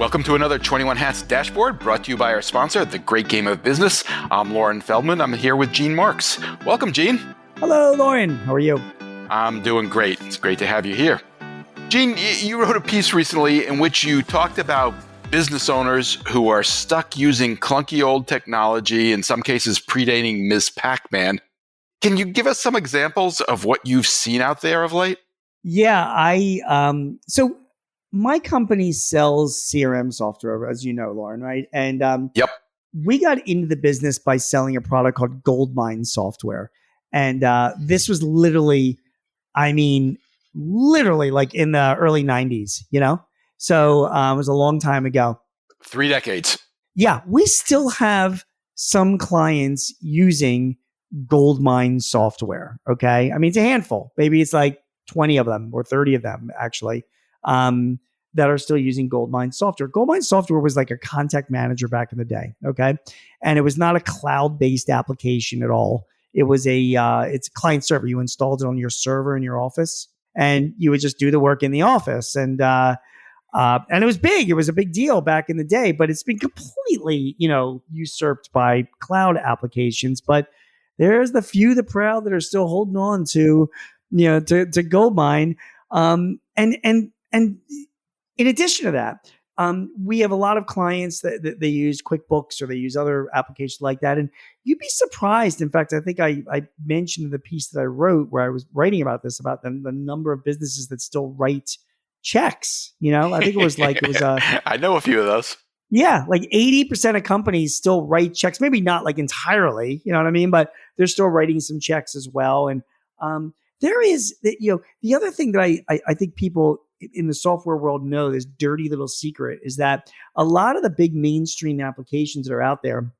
Welcome to another 21 Hats Dashboard brought to you by our sponsor, The Great Game of Business. I'm Lauren Feldman. I'm here with Gene Marks. Welcome, Gene. Hello, Lauren. How are you? I'm doing great. It's great to have you here. Gene, you wrote a piece recently in which you talked about business owners who are stuck using clunky old technology, in some cases predating Ms. Pac-Man. Can you give us some examples of what you've seen out there of late? Yeah, so my company sells CRM software, as you know, Lauren, right? And Yep. we got into the business by selling a product called Goldmine software. And this was literally like in the early 90s, you know? So it was a long time ago. 3 decades. Yeah, we still have some clients using Goldmine software, okay? I mean, it's a handful. Maybe it's like 20 of them or 30 of them, actually, that are still using Goldmine software. Goldmine software was like a contact manager back in the day, okay? And it was not a cloud-based application at all. It was it's a client server. You installed it on your server in your office, and you would just do the work in the office. And it was big. It was a big deal back in the day, but it's been completely, usurped by cloud applications. But there's the few, the proud, that are still holding on to Goldmine. And in addition to that, we have a lot of clients that they use QuickBooks or they use other applications like that. And you'd be surprised. In fact, I think I mentioned in the piece that I wrote where I was writing about this, about the number of businesses that still write checks. I think I know a few of those. Yeah, like 80% of companies still write checks, maybe not like entirely, you know what I mean? But they're still writing some checks as well. And there is, the other thing that I think people in the software world know, this dirty little secret, is that a lot of the big mainstream applications that are out there,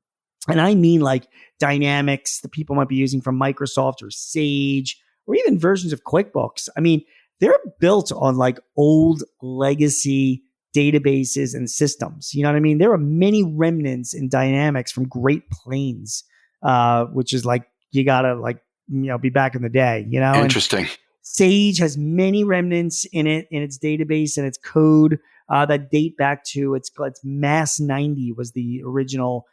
and I mean like Dynamics, that people might be using from Microsoft or Sage, or even versions of QuickBooks. I mean, they're built on like old legacy databases and systems. You know what I mean? There are many remnants in Dynamics from Great Plains, which is like, you gotta be back in the day, Interesting. And Sage has many remnants in its database and its code that date back to it's Mass 90 was the original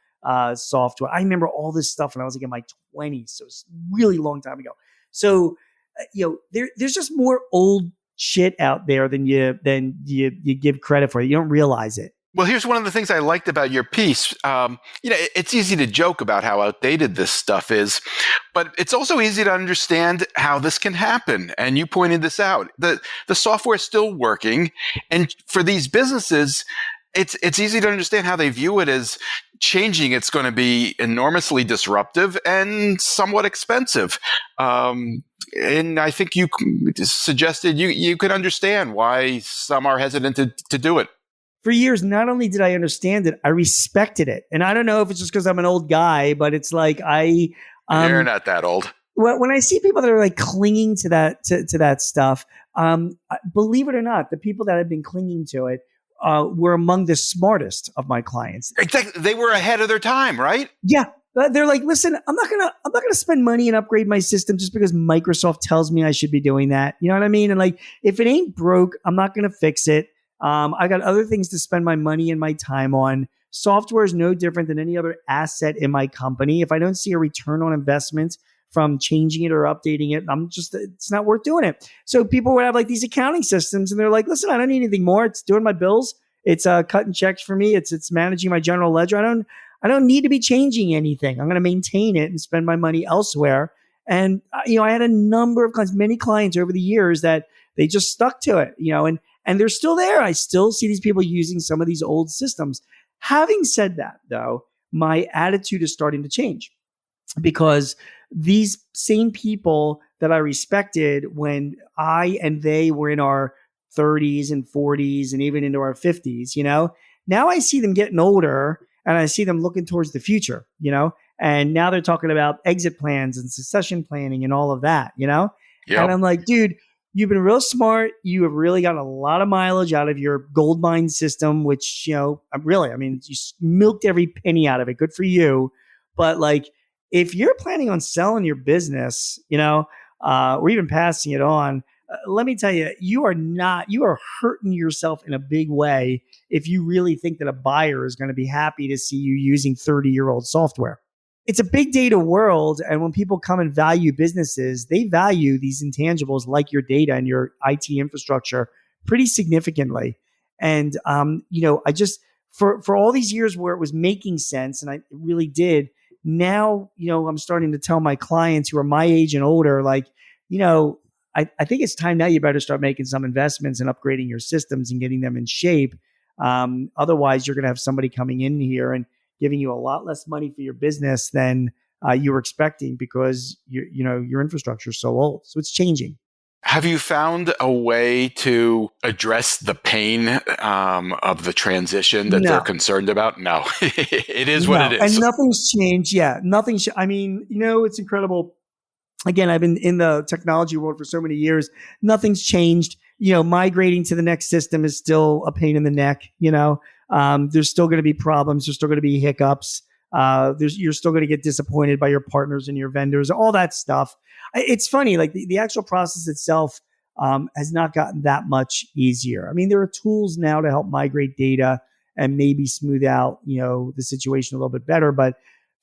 software. I remember all this stuff when I was like in my 20s, so it's a really long time ago. So there's just more old shit out there than you give credit for. You don't realize it. Well, here's one of the things I liked about your piece. It's easy to joke about how outdated this stuff is, but it's also easy to understand how this can happen. And you pointed this out. The software is still working. And for these businesses, it's easy to understand how they view it as changing. It's going to be enormously disruptive and somewhat expensive. And I think you suggested you could understand why some are hesitant to do it. For years, not only did I understand it, I respected it. And I don't know if it's just because I'm an old guy, but it's like You're not that old. When I see people that are like clinging to that stuff, believe it or not, the people that have been clinging to it were among the smartest of my clients. Exactly. They were ahead of their time, right? Yeah. They're like, listen, I'm not gonna spend money and upgrade my system just because Microsoft tells me I should be doing that. You know what I mean? And like, if it ain't broke, I'm not gonna fix it. I got other things to spend my money and my time on. Software is no different than any other asset in my company. If I don't see a return on investment from changing it or updating it, it's not worth doing it. So people would have like these accounting systems and they're like, listen, I don't need anything more. It's doing my bills. It's cutting checks for me. It's managing my general ledger. I don't need to be changing anything. I'm going to maintain it and spend my money elsewhere. And, I had a number of clients, many clients over the years that they just stuck to it, and they're still there. I still see these people using some of these old systems. Having said that, though, my attitude is starting to change because these same people that I respected when I and they were in our 30s and 40s and even into our 50s, now I see them getting older. And I see them looking towards the future, and now they're talking about exit plans and succession planning and all of that, Yep. And I'm like, dude, you've been real smart. You have really gotten a lot of mileage out of your Goldmine system, which, you milked every penny out of it. Good for you. But like, if you're planning on selling your business, or even passing it on, let me tell you, you are hurting yourself in a big way if you really think that a buyer is going to be happy to see you using 30-year-old software. It's a big data world. And when people come and value businesses, they value these intangibles like your data and your IT infrastructure pretty significantly. And, I just, for all these years where it was making sense, and it really did, now, I'm starting to tell my clients who are my age and older, like, I think it's time now you better start making some investments and upgrading your systems and getting them in shape. Otherwise, you're going to have somebody coming in here and giving you a lot less money for your business than you were expecting because your infrastructure is so old. So it's changing. Have you found a way to address the pain of the transition that they're No. concerned about? No, it is what No, it and is. nothing's changed. Yeah, nothing's. I mean, it's incredible. Again, I've been in the technology world for so many years. Nothing's changed. Migrating to the next system is still a pain in the neck. There's still going to be problems. There's still going to be hiccups. You're still going to get disappointed by your partners and your vendors, all that stuff. It's funny, like the actual process itself has not gotten that much easier. I mean, there are tools now to help migrate data and maybe smooth out, the situation a little bit better. But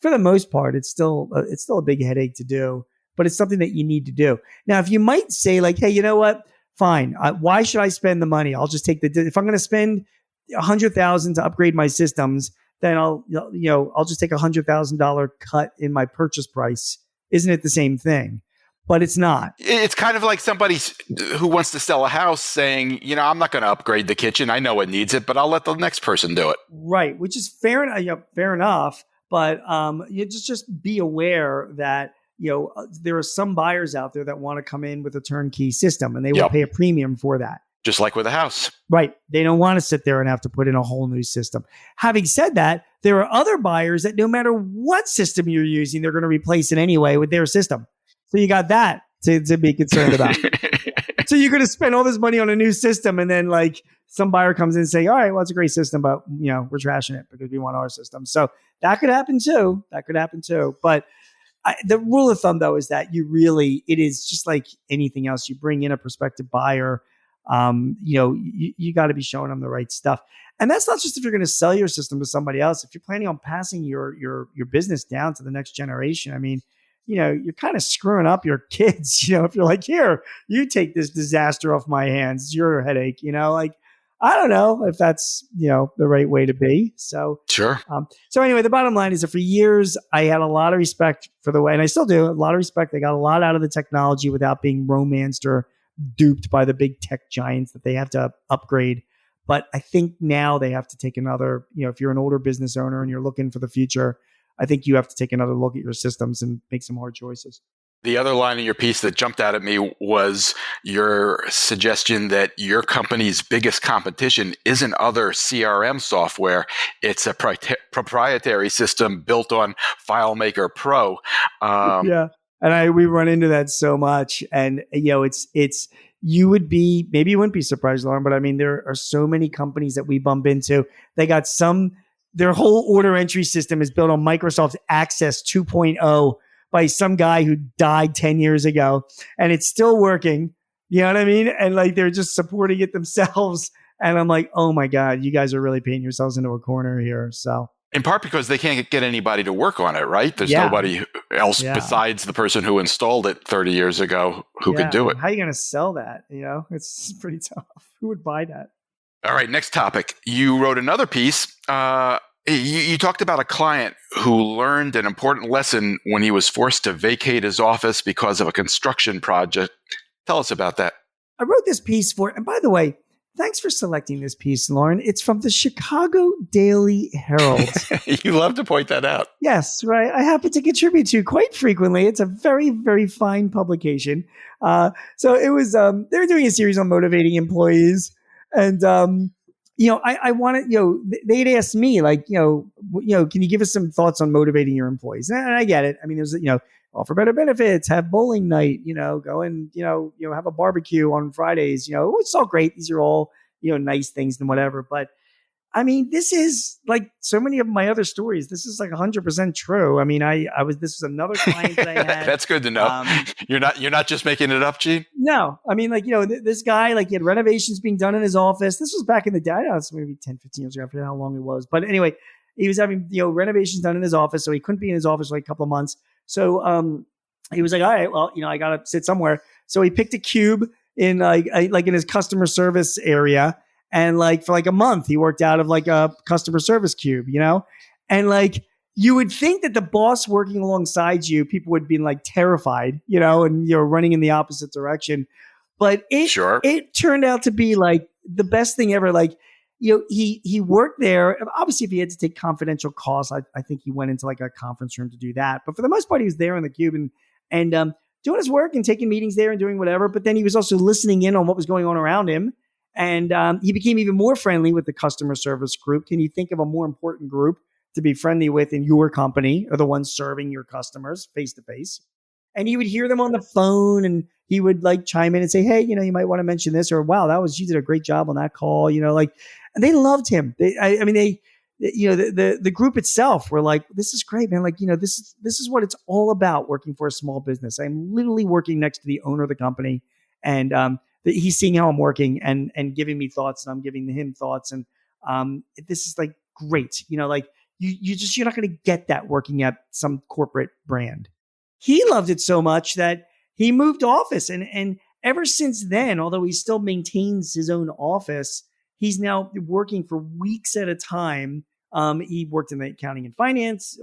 for the most part, it's still a big headache to do. But it's something that you need to do. Now, if you might say, like, hey, you know what? Fine. Why should I spend the money? I'll just take if I'm going to spend $100,000 to upgrade my systems, then I'll just take $100,000 cut in my purchase price. Isn't it the same thing? But it's not. It's kind of like somebody who wants to sell a house saying, I'm not going to upgrade the kitchen. I know it needs it, but I'll let the next person do it. Right, which is fair enough. But you just be aware that there are some buyers out there that want to come in with a turnkey system, and they will pay a premium for that. Just like with a house. Right. They don't want to sit there and have to put in a whole new system. Having said that, there are other buyers that no matter what system you're using, they're going to replace it anyway with their system. So you got that to be concerned about. So you're going to spend all this money on a new system, and then like some buyer comes in and say, all right, well, it's a great system, but we're trashing it because we want our system. So that could happen too. But the rule of thumb, though, is that it is just like anything else. You bring in a prospective buyer, you got to be showing them the right stuff. And that's not just if you're going to sell your system to somebody else. If you're planning on passing your business down to the next generation, I mean, you're kind of screwing up your kids. If you're like, here, you take this disaster off my hands, it's your headache. I don't know if that's, the right way to be. So, sure. So anyway, the bottom line is that for years, I had a lot of respect for the way, and I still do, a lot of respect. I got a lot out of the technology without being romanced or duped by the big tech giants that they have to upgrade. But I think now they have to take another, if you're an older business owner and you're looking for the future, I think you have to take another look at your systems and make some hard choices. The other line in your piece that jumped out at me was your suggestion that your company's biggest competition isn't other CRM software. It's a proprietary system built on FileMaker Pro. Yeah. And we run into that so much. And, it's maybe you wouldn't be surprised, Lauren, but I mean, there are so many companies that we bump into. They got their whole order entry system is built on Microsoft Access 2.0 by some guy who died 10 years ago, and it's still working. You know what I mean? And like, they're just supporting it themselves. And I'm like, oh my God, you guys are really painting yourselves into a corner here. So in part because they can't get anybody to work on it, right? There's nobody else besides the person who installed it 30 years ago who could do it. How are you going to sell that? It's pretty tough. Who would buy that? All right, next topic. You wrote another piece. You talked about a client who learned an important lesson when he was forced to vacate his office because of a construction project. Tell us about that. I wrote this piece and by the way, thanks for selecting this piece, Lauren. It's from the Chicago Daily Herald. You love to point that out. Yes, right. I happen to contribute to quite frequently. It's a very, very fine publication. So it was, they were doing a series on motivating employees. And, I wanted, they'd asked me like, can you give us some thoughts on motivating your employees? And I get it. I mean, there's, offer better benefits, have bowling night, go and, have a barbecue on Fridays, it's all great. These are all, nice things and whatever. But I mean, this is like so many of my other stories. This is like 100% true. I mean, this was another client that I had. That's good to know. You're not just making it up, Gene? No, I mean, like, this guy, like, he had renovations being done in his office. This was back in the day. I don't know, it's maybe 10, 15 years ago. I forget how long it was. But anyway, he was having, renovations done in his office. So he couldn't be in his office for like a couple of months. So he was like, all right, well, I got to sit somewhere. So he picked a cube in like in his customer service area. And like for like a month, he worked out of like a customer service cube, and like you would think that the boss working alongside you, people would be like terrified, and you're running in the opposite direction. But it turned out to be like the best thing ever. Like, he worked there. Obviously, if he had to take confidential calls, I think he went into like a conference room to do that. But for the most part, he was there in the cube and doing his work and taking meetings there and doing whatever. But then he was also listening in on what was going on around him. And he became even more friendly with the customer service group. Can you think of a more important group to be friendly with in your company, or the ones serving your customers face to face? And he would hear them on the phone, and he would like chime in and say, hey, you might want to mention this, or wow, you did a great job on that call, and they loved him. The group itself were like, this is great, man. Like, this is what it's all about, working for a small business. I'm literally working next to the owner of the company, and he's seeing how I'm working and giving me thoughts, and I'm giving him thoughts. And this is like great. You're not going to get that working at some corporate brand. He loved it so much that he moved office. And ever since then, although he still maintains his own office, he's now working for weeks at a time. He worked in the accounting and finance,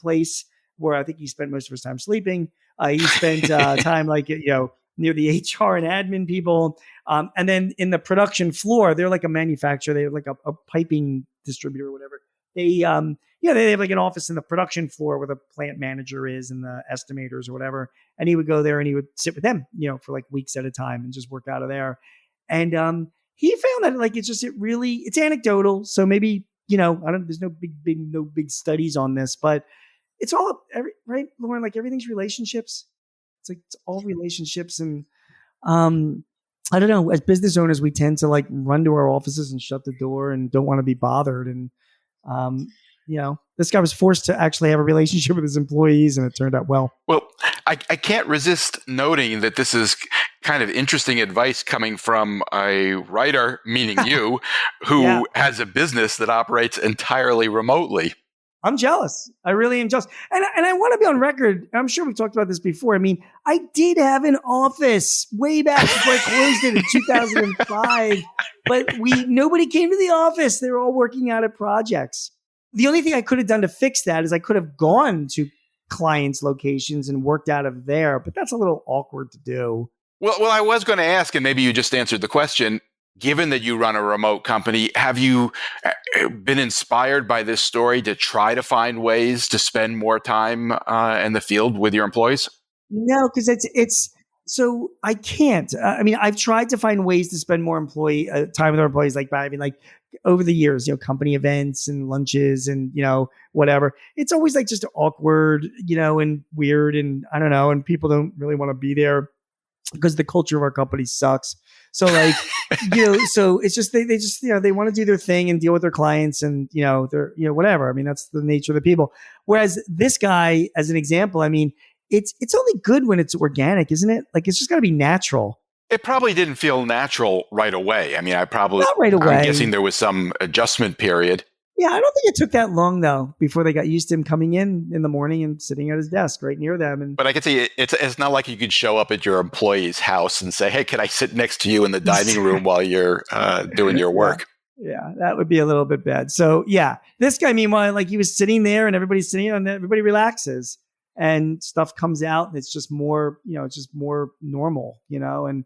place where I think he spent most of his time sleeping. He spent time near the HR and admin people. And then in the production floor, they're like a manufacturer. They have like a piping distributor or whatever. They have like an office in the production floor where the plant manager is and the estimators or whatever. And he would go there and he would sit with them, for like weeks at a time and just work out of there. And he found that like, it's anecdotal. So maybe, there's no big studies on this, but it's all right, Lauren, like everything's relationships. It's all relationships. And I don't know, as business owners, we tend to like run to our offices and shut the door and don't want to be bothered. And, this guy was forced to actually have a relationship with his employees, and it turned out well. Well, I can't resist noting that this is kind of interesting advice coming from a writer, meaning you, who has a business that operates entirely remotely. I'm jealous. I really am jealous. And I want to be on record. I'm sure we've talked about this before. I mean, I did have an office way back before I closed it in 2005, but nobody came to the office. They were all working out at projects. The only thing I could have done to fix that is I could have gone to clients' locations and worked out of there, but that's a little awkward to do. Well, I was going to ask, and maybe you just answered the question. Given that you run a remote company, have you been inspired by this story to try to find ways to spend more time in the field with your employees? No, because it's so I can't. I've tried to find ways to spend more time with our employees, like by over the years, company events and lunches and whatever. It's always like just awkward, and weird, and I don't know, and people don't really want to be there because the culture of our company sucks. So like, so it's just, they just, they want to do their thing and deal with their clients and, they're, whatever. I mean, that's the nature of the people. Whereas this guy, as an example, it's only good when it's organic, isn't it? Like, it's just got to be natural. It probably didn't feel natural right away. Not right away. I'm guessing there was some adjustment period. Yeah, I don't think it took that long though before they got used to him coming in the morning and sitting at his desk right near them. But I can say it's not like you could show up at your employee's house and say, "Hey, can I sit next to you in the dining room while you're doing your work?" Yeah, that would be a little bit bad. So yeah, this guy, meanwhile, like he was sitting there and everybody's sitting and everybody relaxes and stuff comes out and it's just more, it's just more normal, and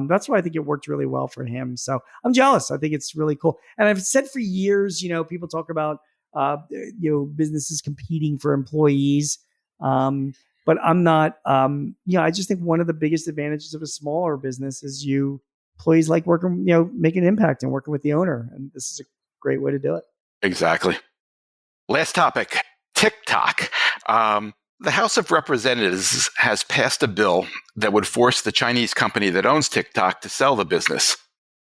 that's why I think it worked really well for him. So I'm jealous. I think it's really cool. And I've said for years, people talk about, businesses competing for employees. But I'm not, I just think one of the biggest advantages of a smaller business is employees like working, making an impact and working with the owner. And this is a great way to do it. Exactly. Last topic, TikTok. The House of Representatives has passed a bill that would force the Chinese company that owns TikTok to sell the business.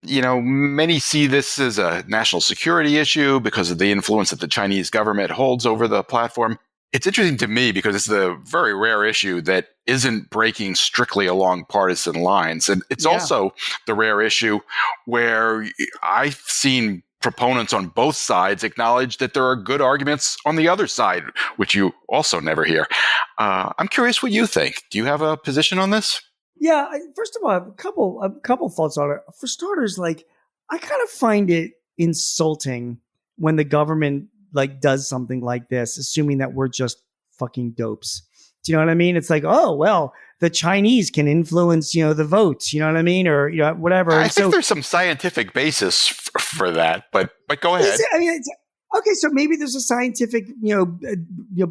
Many see this as a national security issue because of the influence that the Chinese government holds over the platform. It's interesting to me because it's a very rare issue that isn't breaking strictly along partisan lines. And it's Yeah. also the rare issue where I've seen proponents on both sides acknowledge that there are good arguments on the other side, which you also never hear. I'm curious what you think. Do you have a position on this? Yeah. First of all, I have a couple thoughts on it. For starters, like I kind of find it insulting when the government like does something like this, assuming that we're just fucking dopes. Do you know what I mean? It's like, oh well, the Chinese can influence, the votes. You know what I mean, or whatever. I And think so, there's some scientific basis for that, but go ahead. okay, so maybe there's a scientific,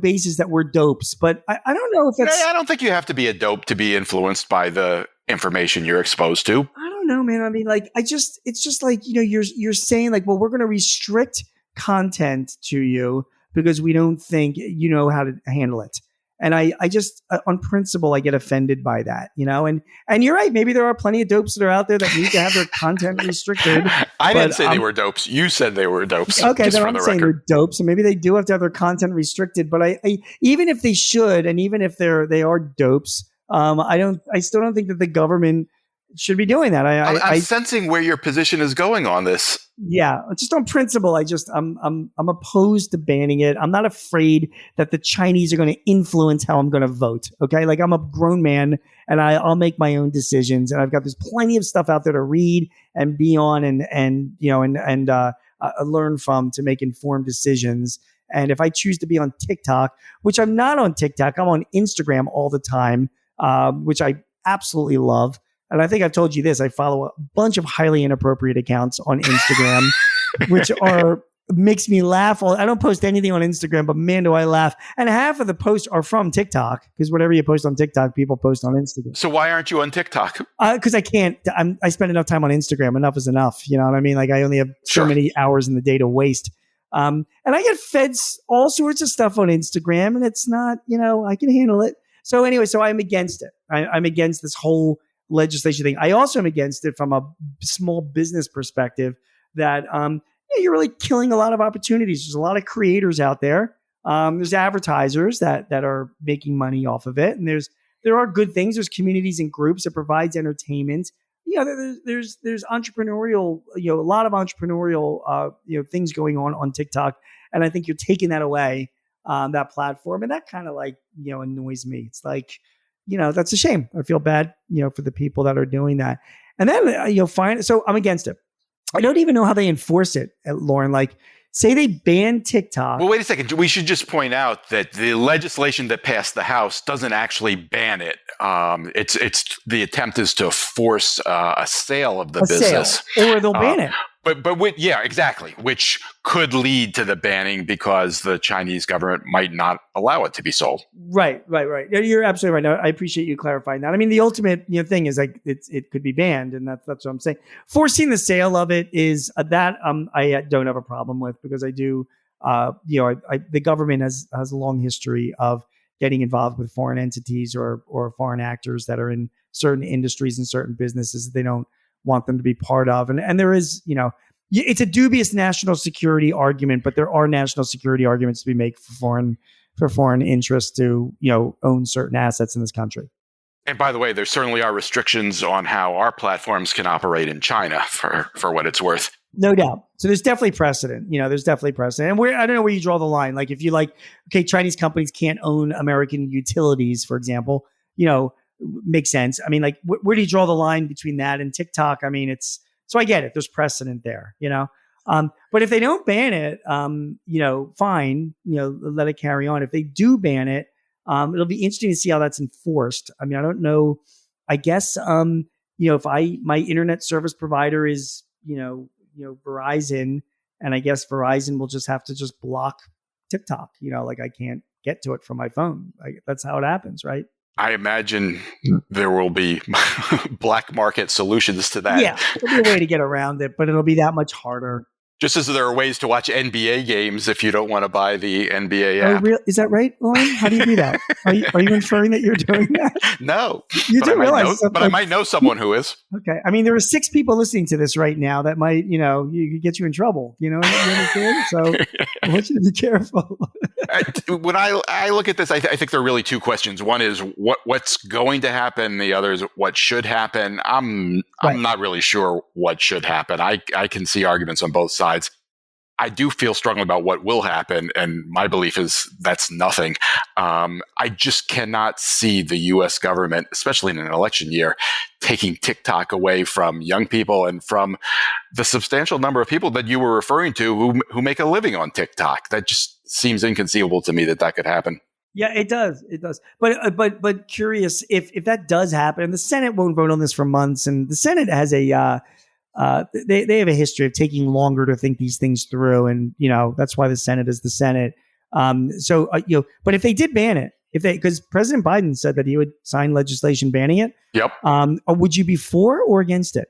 basis that we're dopes, but I don't know if that's. I don't think you have to be a dope to be influenced by the information you're exposed to. I don't know, man. I mean, like, it's just like, you're saying like, well, we're going to restrict content to you because we don't think you know how to handle it. And I just, on principle, I get offended by that, and you're right. Maybe there are plenty of dopes that are out there that need to have their content restricted. I didn't say they were dopes. You said they were dopes. Okay, then I'm saying they're dopes, and maybe they do have to have their content restricted. But I even if they should, and even if they are dopes, I still don't think that the government should be doing that. I'm sensing where your position is going on this. Yeah, just on principle, I'm opposed to banning it. I'm not afraid that the Chinese are going to influence how I'm going to vote. Okay, like I'm a grown man and I'll make my own decisions, and there's plenty of stuff out there to read and be on and learn from to make informed decisions. And if I choose to be on TikTok, which I'm not on TikTok, I'm on Instagram all the time, which I absolutely love. And I think I've told you this. I follow a bunch of highly inappropriate accounts on Instagram, which makes me laugh. I don't post anything on Instagram, but man, do I laugh. And half of the posts are from TikTok because whatever you post on TikTok, people post on Instagram. So why aren't you on TikTok? Because I can't. I spend enough time on Instagram. Enough is enough. You know what I mean? Like I only have so many hours in the day to waste. And I get fed all sorts of stuff on Instagram, and it's not, I can handle it. So anyway, I'm against it. I'm against this whole legislation thing. I also am against it from a small business perspective that you're really killing a lot of opportunities. There's a lot of creators out there. There's advertisers that are making money off of it, and there are good things. There's communities and groups that provides entertainment. There's entrepreneurial, a lot of entrepreneurial things going on TikTok, and I think you're taking that away, that platform, and that kind of annoys me. It's like, that's a shame. I feel bad, for the people that are doing that. And then, fine. So I'm against it. I don't even know how they enforce it, Lauren. Like, say they ban TikTok. Well, wait a second. We should just point out that the legislation that passed the House doesn't actually ban it. It's the attempt is to force a sale of the business, or they'll ban it. But yeah, exactly, which could lead to the banning because the Chinese government might not allow it to be sold. Right. You're absolutely right. No, I appreciate you clarifying that. I mean, the ultimate thing is like it could be banned, and that's what I'm saying. Forcing the sale of it is that I don't have a problem with because I do. The government has a long history of getting involved with foreign entities or foreign actors that are in certain industries and certain businesses that they don't want them to be part of. And there is, it's a dubious national security argument, but there are national security arguments to be made for foreign interests to, own certain assets in this country. And by the way, there certainly are restrictions on how our platforms can operate in China for what it's worth. No doubt. So there's definitely precedent. There's definitely precedent. And I don't know where you draw the line. Like if you Chinese companies can't own American utilities, for example, makes sense. I mean, like, where do you draw the line between that and TikTok? I mean, so I get it. There's precedent there, but if they don't ban it, fine, let it carry on. If they do ban it, it'll be interesting to see how that's enforced. I mean, I don't know. I guess, if my internet service provider is, Verizon, and I guess Verizon will just have to just block TikTok, like I can't get to it from my phone. That's how it happens, right? I imagine there will be black market solutions to that. Yeah, there'll be a way to get around it, but it'll be that much harder. Just as there are ways to watch NBA games if you don't want to buy the NBA app. Is that right, Lauren? How do you do that? Are you inferring that you're doing that? No. You do realize but I might know someone who is. Okay. I mean, there are 6 people listening to this right now that might, you could get you in trouble. You know what I'm saying? So I want you to be careful. When I look at this, I think there are really 2 questions. One is what's going to happen. The other is what should happen. I'm not really sure what should happen. I can see arguments on both sides. I do feel strongly about what will happen, and my belief is that's nothing. I just cannot see the U.S. government, especially in an election year, taking TikTok away from young people and from the substantial number of people that you were referring to who make a living on TikTok. That just seems inconceivable to me that could happen. Yeah, it does. It does. But curious if that does happen, and the Senate won't vote on this for months, and the Senate has they have a history of taking longer to think these things through, and that's why the Senate is the Senate. But if they did ban it, because President Biden said that he would sign legislation banning it. Yep. Would you be for or against it?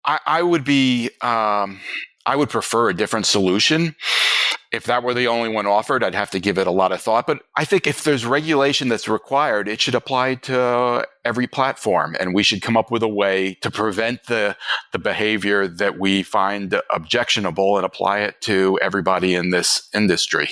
I would be. I would prefer a different solution. If that were the only one offered, I'd have to give it a lot of thought. But I think if there's regulation that's required, it should apply to every platform. And we should come up with a way to prevent the behavior that we find objectionable and apply it to everybody in this industry.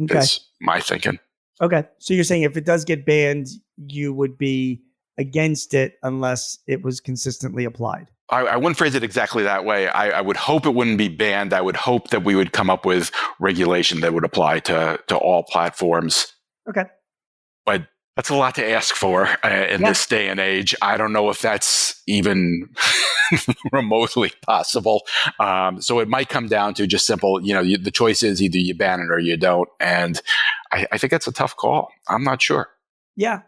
Okay. Is my thinking. Okay. So you're saying if it does get banned, you would be against it unless it was consistently applied. I wouldn't phrase it exactly that way. I would hope it wouldn't be banned. I would hope that we would come up with regulation that would apply to all platforms. Okay. But that's a lot to ask for in this day and age. I don't know if that's even remotely possible. So it might come down to just simple, the choice is either you ban it or you don't. And I think that's a tough call. I'm not sure. Yeah.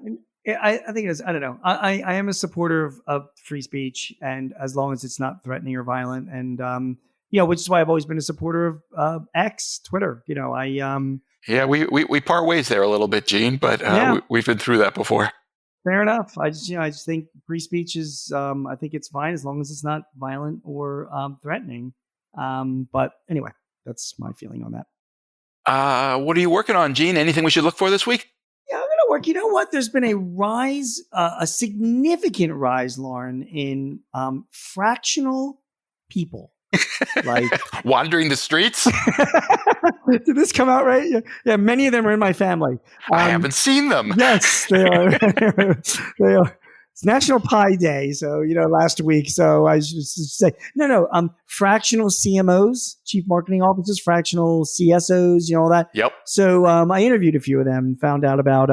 I think it is. I don't know. I am a supporter of free speech, and as long as it's not threatening or violent, and which is why I've always been a supporter of X, Twitter. Yeah, we part ways there a little bit, Gene, but we've been through that before. Fair enough. I just think free speech is. I think it's fine as long as it's not violent or threatening. But anyway, that's my feeling on that. What are you working on, Gene? Anything we should look for this week? Yeah, I'm going to work. You know what? There's been a rise, a significant rise, Lauren, in fractional people. Like wandering the streets? Did this come out right? Yeah, many of them are in my family. I haven't seen them. Yes, they are. They are. It's National Pie Day, so last week. So I should say no. Fractional CMOs, chief marketing officers, fractional CSOs, all that. Yep. So I interviewed a few of them and found out about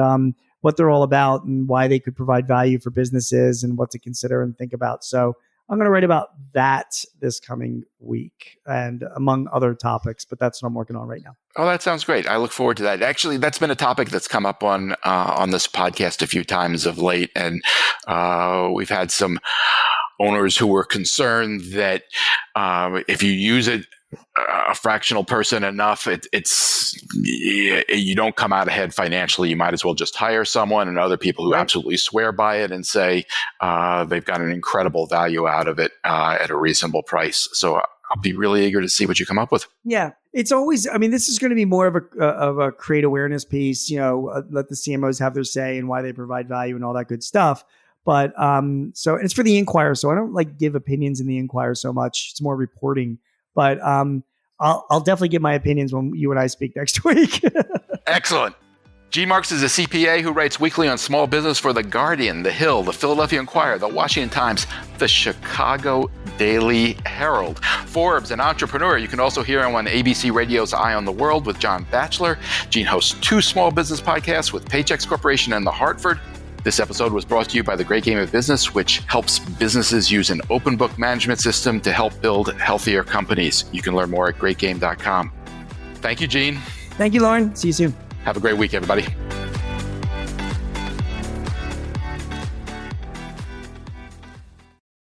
what they're all about and why they could provide value for businesses and what to consider and think about. So I'm going to write about that this coming week and among other topics, but that's what I'm working on right now. Oh, that sounds great. I look forward to that. Actually, that's been a topic that's come up on this podcast a few times of late. And we've had some owners who were concerned that if you use a fractional person enough, you don't come out ahead financially. You might as well just hire someone, and other people who absolutely swear by it and say they've got an incredible value out of it at a reasonable price. So I'll be really eager to see what you come up with. Yeah. It's always, this is going to be more of a create awareness piece, let the CMOs have their say and why they provide value and all that good stuff. But so it's for the Inquirer. So I don't give opinions in the Inquirer so much. It's more reporting. But I'll definitely give my opinions when you and I speak next week. Excellent. Gene Marks is a CPA who writes weekly on small business for The Guardian, The Hill, The Philadelphia Inquirer, The Washington Times, The Chicago Daily Herald. Forbes, an entrepreneur. You can also hear him on ABC Radio's Eye on the World with John Batchelor. Gene hosts 2 small business podcasts with Paychex Corporation and The Hartford. This episode was brought to you by The Great Game of Business, which helps businesses use an open book management system to help build healthier companies. You can learn more at greatgame.com. Thank you, Gene. Thank you, Lauren. See you soon. Have a great week, everybody.